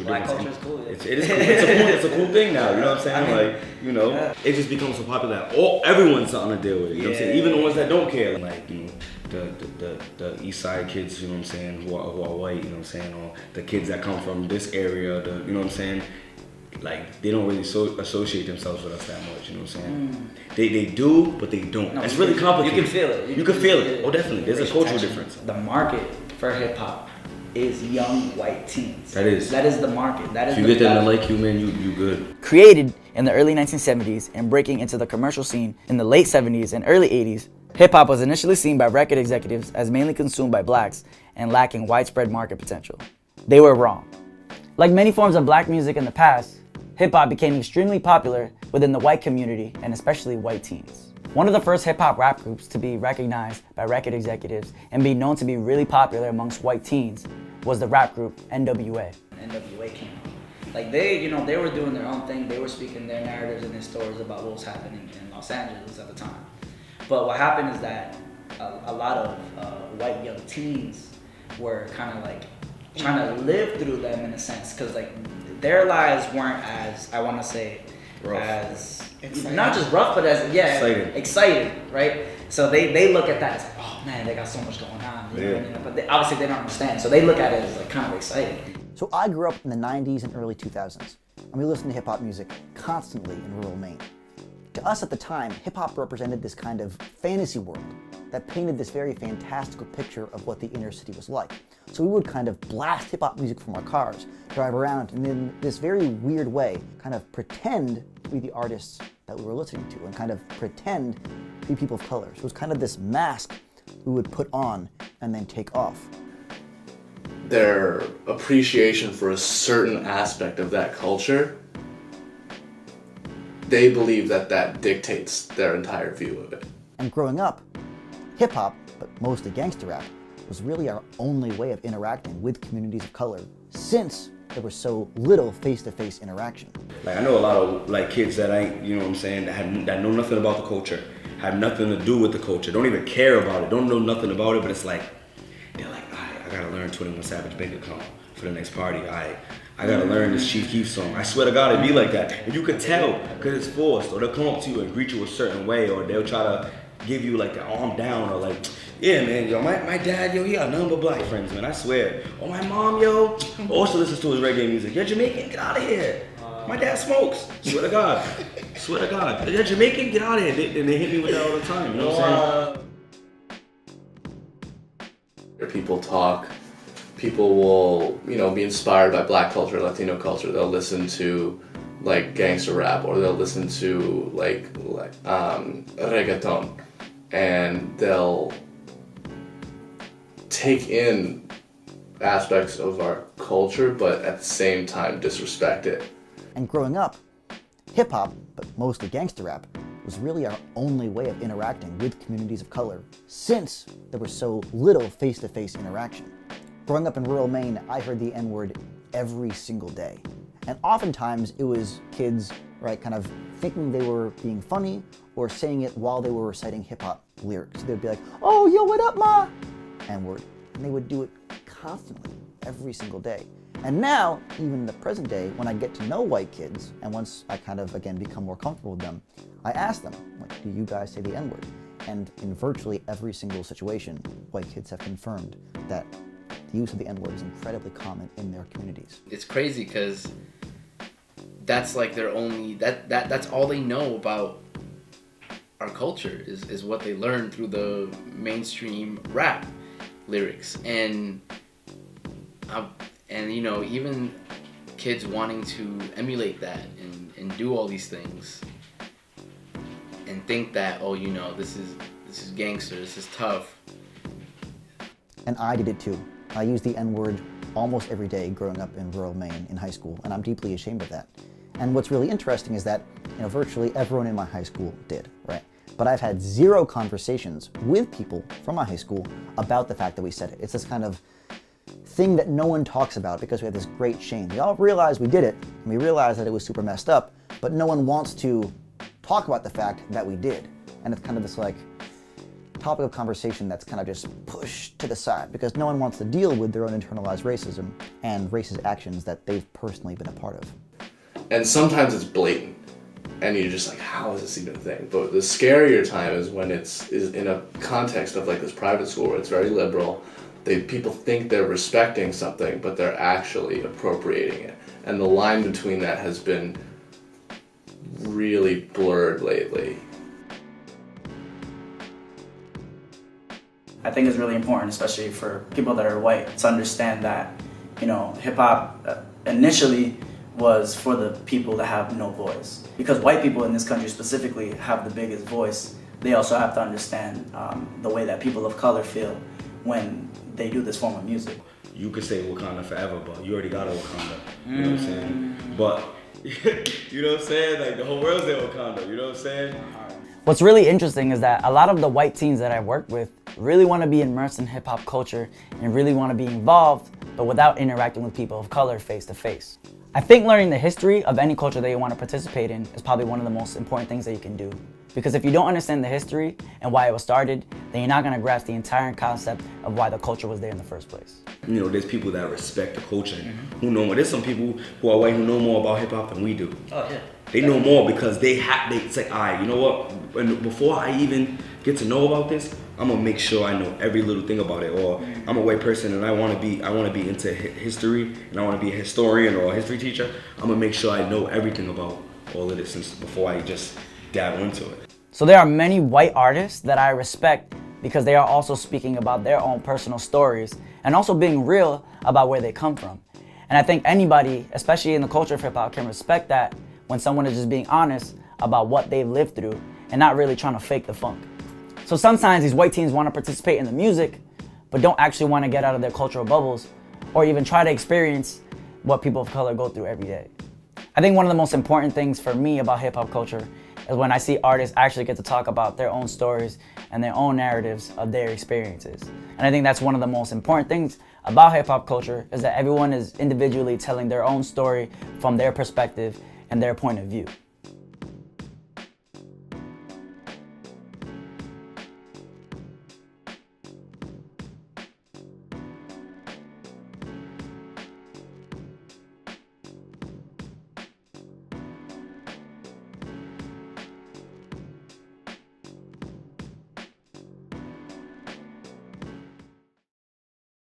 cultural Black difference. culture is cool. Yeah. It is cool. It's a cool thing now. You know what I'm saying? I mean, It just becomes so popular that everyone's starting to deal with it. You know what I'm saying? Even the ones that don't care, like the East Side kids. You know what I'm saying? Who are white. You know what I'm saying? Or the kids that come from this area. You know what I'm saying? Like, they don't really associate themselves with us that much, you know what I'm saying? They do, but they don't. No, it's really complicated. You can feel it. You can feel it. Oh, definitely. There's a cultural difference. The market for hip hop is young white teens. That is the market. That is. If you get them to like you, man, you good. Created in the early 1970s and breaking into the commercial scene in the late 70s and early 80s, hip hop was initially seen by record executives as mainly consumed by blacks and lacking widespread market potential. They were wrong. Like many forms of black music in the past, hip-hop became extremely popular within the white community and especially white teens. One of the first hip-hop rap groups to be recognized by record executives and be known to be really popular amongst white teens was the rap group NWA. NWA came out. Like they were doing their own thing. They were speaking their narratives and their stories about what was happening in Los Angeles at the time. But what happened is that a lot of white young teens were kind of like trying to live through them in a sense, because like their lives weren't as, I want to say, rough. As exciting. Not just rough, but as exciting, right? So they look at that as like, oh man, they got so much going on. You know what I mean? But obviously they don't understand, so they look at it as like kind of exciting. So I grew up in the 90s and early 2000s, and we listened to hip hop music constantly in rural Maine. To us at the time, hip hop represented this kind of fantasy world that painted this very fantastical picture of what the inner city was like. So we would kind of blast hip hop music from our cars, drive around, and in this very weird way, kind of pretend to be the artists that we were listening to, and kind of pretend to be people of color. So it was kind of this mask we would put on and then take off. Their appreciation for a certain aspect of that culture, they believe that dictates their entire view of it. And growing up, hip hop, but mostly gangster rap, was really our only way of interacting with communities of color, since there was so little face-to-face interaction. Like, I know a lot of like kids that ain't, you know what I'm saying, that know nothing about the culture, have nothing to do with the culture, don't even care about it, don't know nothing about it, but it's like, they're like, I gotta learn 21 Savage bank account for the next party. I gotta learn this Chief Keef song. I swear to God, it'd be like that. And you could tell, because it's forced, or they'll come up to you and greet you a certain way, or they'll try to give you like the arm down, or like, yeah man, yo, my dad, yo, he got nothing but black friends, man, I swear. Or my mom, yo, also listens to his reggae music. You're Jamaican, get out of here. My dad smokes, swear to God. Swear to God. You're Jamaican, get out of here. They hit me with that all the time, you know what I'm saying? People talk, people will, be inspired by black culture, Latino culture. They'll listen to like gangster rap, or they'll listen to like reggaeton, and they'll take in aspects of our culture, but at the same time disrespect it. And growing up, hip hop, but mostly gangster rap, was really our only way of interacting with communities of color, since there was so little face-to-face interaction. Growing up in rural Maine, I heard the N-word every single day. And oftentimes it was kids, right, kind of thinking they were being funny or saying it while they were reciting hip hop lyrics. They'd be like, oh, yo, what up, ma? N-word. And they would do it constantly, every single day. And now, even in the present day, when I get to know white kids, and once I kind of, again, become more comfortable with them, I ask them, like, do you guys say the N-word? And in virtually every single situation, white kids have confirmed that the use of the N-word is incredibly common in their communities. It's crazy because that's like their only, that's all they know about our culture is what they learn through the mainstream rap lyrics. And even kids wanting to emulate that and do all these things and think that, oh, this is gangster, this is tough. And I did it too. I used the N-word almost every day growing up in rural Maine in high school, and I'm deeply ashamed of that. And what's really interesting is that virtually everyone in my high school did, right? But I've had zero conversations with people from my high school about the fact that we said it. It's this kind of thing that no one talks about because we have this great shame. We all realize we did it, and we realize that it was super messed up, but no one wants to talk about the fact that we did. And it's kind of this like, topic of conversation that's kind of just pushed to the side because no one wants to deal with their own internalized racism and racist actions that they've personally been a part of. And sometimes it's blatant, and you're just like, how is this even a thing? But the scarier time is when is in a context of like this private school where it's very liberal. People think they're respecting something, but they're actually appropriating it. And the line between that has been really blurred lately. I think it's really important, especially for people that are white, to understand that, you know, hip hop initially was for the people that have no voice. Because white people in this country specifically have the biggest voice, they also have to understand the way that people of color feel when they do this form of music. You could say Wakanda forever, but you already got a Wakanda. You know what I'm saying? But, you know what I'm saying? Like, the whole world's their Wakanda, you know what I'm saying? What's really interesting is that a lot of the white teens that I work with really want to be immersed in hip hop culture and really want to be involved, but without interacting with people of color face to face. I think learning the history of any culture that you want to participate in is probably one of the most important things that you can do. Because if you don't understand the history and why it was started, then you're not going to grasp the entire concept of why the culture was there in the first place. You know, there's people that respect the culture who know more. There's some people who are white who know more about hip hop than we do. Oh, yeah. They know more because it's like, all right, you know what? When, before I even get to know about this, I'm gonna make sure I know every little thing about it. Or I'm a white person and I want to be into history and I want to be a historian or a history teacher. I'm gonna make sure I know everything about all of this before I just dabble into it. So there are many white artists that I respect because they are also speaking about their own personal stories and also being real about where they come from. And I think anybody, especially in the culture of hip hop, can respect that when someone is just being honest about what they've lived through and not really trying to fake the funk. So sometimes these white teens want to participate in the music, but don't actually want to get out of their cultural bubbles or even try to experience what people of color go through every day. I think one of the most important things for me about hip hop culture is when I see artists actually get to talk about their own stories and their own narratives of their experiences. And I think that's one of the most important things about hip hop culture is that everyone is individually telling their own story from their perspective and their point of view.